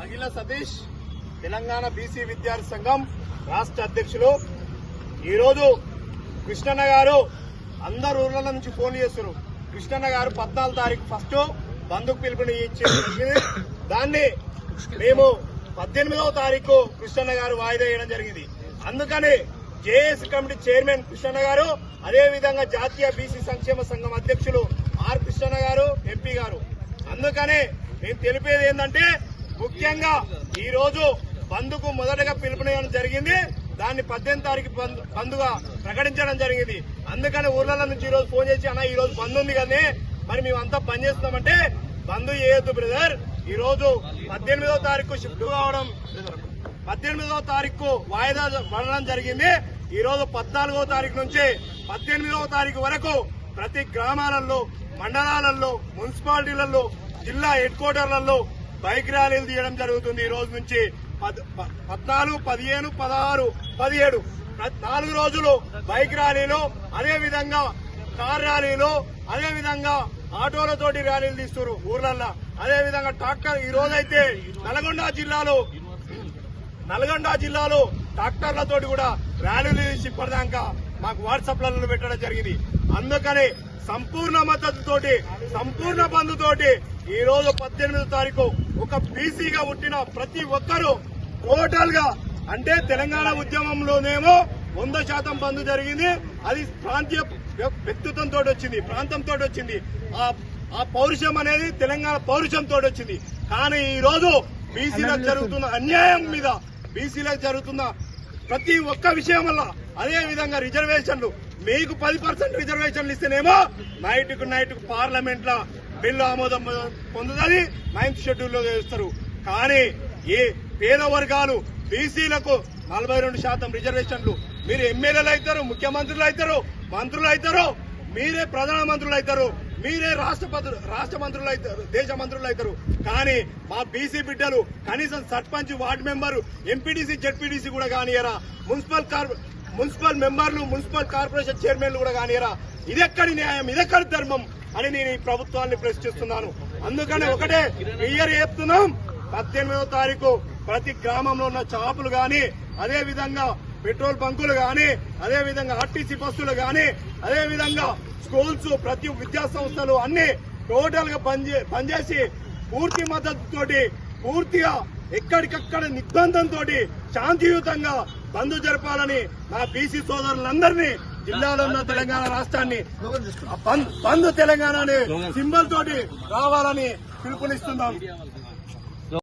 అఖిల Satish Telangana BC విద్యార్థి సంఘం రాష్ట్ర అధ్యక్షులు. ఈరోజు కృష్ణన్న గారు అందరు ఊర్ల నుంచి ఫోన్ చేస్తున్నారు. కృష్ణన్న గారు 14 తారీఖు ఫస్ట్ బంధుకు పిలుపుని ఇచ్చింది. దాన్ని మేము 18వ తారీఖు కృష్ణన్న గారు వాయిదా వేయడం జరిగింది. అందుకని జేఏసీ కమిటీ చైర్మన్ కృష్ణన్న గారు, అదేవిధంగా జాతీయ బీసీ సంక్షేమ సంఘం అధ్యక్షులు ఆర్ కృష్ణన్న గారు, ఎంపీ గారు. అందుకని నేను తెలిపేది ఏంటంటే, ముఖ్యంగా ఈ రోజు బంధుకు మొదటగా పిలుపునివ్వడం జరిగింది. దాన్ని 18 తారీఖు బంధుగా ప్రకటించడం జరిగింది. అందుకని ఊర్ల నుంచి ఈ రోజు ఫోన్ చేసి, అన్న ఈ రోజు బంద్ ఉంది కానీ మరి మేమంతా బంద్ చేస్తున్నామంటే, బంద్ చేయొద్దు బ్రదర్, ఈ రోజు 18వ తారీఖు షిఫ్ట్ కావడం, 18వ తారీఖు వాయిదా పడడం జరిగింది. ఈ రోజు 14వ తారీఖు నుంచి 18వ తారీఖు వరకు ప్రతి గ్రామాలలో, మండలాలలో, మున్సిపాలిటీలలో, జిల్లా హెడ్ క్వార్టర్లలో బైక్ ర్యాలీలు తీయడం జరుగుతుంది. ఈ రోజు నుంచి 14, 15, 16, 17 4 రోజులు బైక్ ర్యాలీలు, అదేవిధంగా కార్ ర్యాలీలు, అదేవిధంగా ఆటోలతోటి ర్యాలీలు తీస్తున్నారు ఊర్లల్లో. అదేవిధంగా ట్రాక్టర్, ఈ రోజైతే నల్గొండ జిల్లాలో ట్రాక్టర్లతోటి కూడా ర్యాలీలు తీసి ఇప్పటిదాకా మాకు వాట్సాప్లలో పెట్టడం జరిగింది. అందుకని సంపూర్ణ మద్దతుతోటి, సంపూర్ణ బంధుతోటి ఈ రోజు 18వ తారీఖు ఒక బీసీగా పుట్టిన ప్రతి ఒక్కరూ టోటల్ గా, అంటే తెలంగాణ ఉద్యమంలోనేమో 100% బంధు జరిగింది. అది ప్రాంతీయ వ్యక్తిత్వంతో వచ్చింది, ప్రాంతంతో వచ్చింది. ఆ పౌరుషం అనేది తెలంగాణ పౌరుషంతో వచ్చింది. కానీ ఈ రోజు బీసీలకు జరుగుతున్న అన్యాయం మీద, బీసీలకు జరుగుతున్న ప్రతి ఒక్క విషయం వల్ల, అదే విధంగా రిజర్వేషన్లు, మీకు 10% రిజర్వేషన్లు ఇస్తేనేమో నైట్ పార్లమెంట్ లో బిల్లు ఆమోదం పొందుతుంది, 9th షెడ్యూల్లో చేస్తారు. కానీ ఈ పేద వర్గాలు బీసీలకు 42% రిజర్వేషన్లు, మీరు ఎమ్మెల్యేలు అవుతారు, ముఖ్యమంత్రులు అవుతారు, మంత్రులు అవుతారు, మీరే ప్రధానమంత్రులు అవుతారు, మీరే రాష్ట్ర మంత్రులు అవుతారు, దేశ మంత్రులు అవుతారు. కానీ మా బీసీ బిడ్డలు కనీసం sarpanch, ward member, MPTC, ZPTC కూడా కానియరా, మున్సిపల్ మెంబర్లు, మున్సిపల్ కార్పొరేషన్ చైర్మన్లు కూడా కానియరా. ఇదెక్కడి న్యాయం, ఇదెక్కడి ధర్మం అని నేను ఈ ప్రభుత్వాన్ని ప్రశ్నిస్తున్నాను. అందుకని ఒకటే క్లియర్ చెప్తున్నాం, 18వ తారీఖు ప్రతి గ్రామంలో ఉన్న షాపులు గాని, అదేవిధంగా పెట్రోల్ బంకులు గాని, అదేవిధంగా ఆర్టీసీ బస్సులు గాని, అదేవిధంగా స్కూల్స్, ప్రతి విద్యా సంస్థలు అన్ని టోటల్ గా బంద్ చేసి పూర్తి మద్దతుతోటి, పూర్తిగా ఎక్కడికక్కడ నిర్బంధంతో శాంతియుతంగా బంద్ జరపాలని మా బీసీ సోదరులందరినీ, జిల్లాలో ఉన్న తెలంగాణ రాష్ట్రాన్ని బంద్ తెలంగాణ అనే సింబల్ తోటి రావాలని పిలుపునిస్తున్నాం.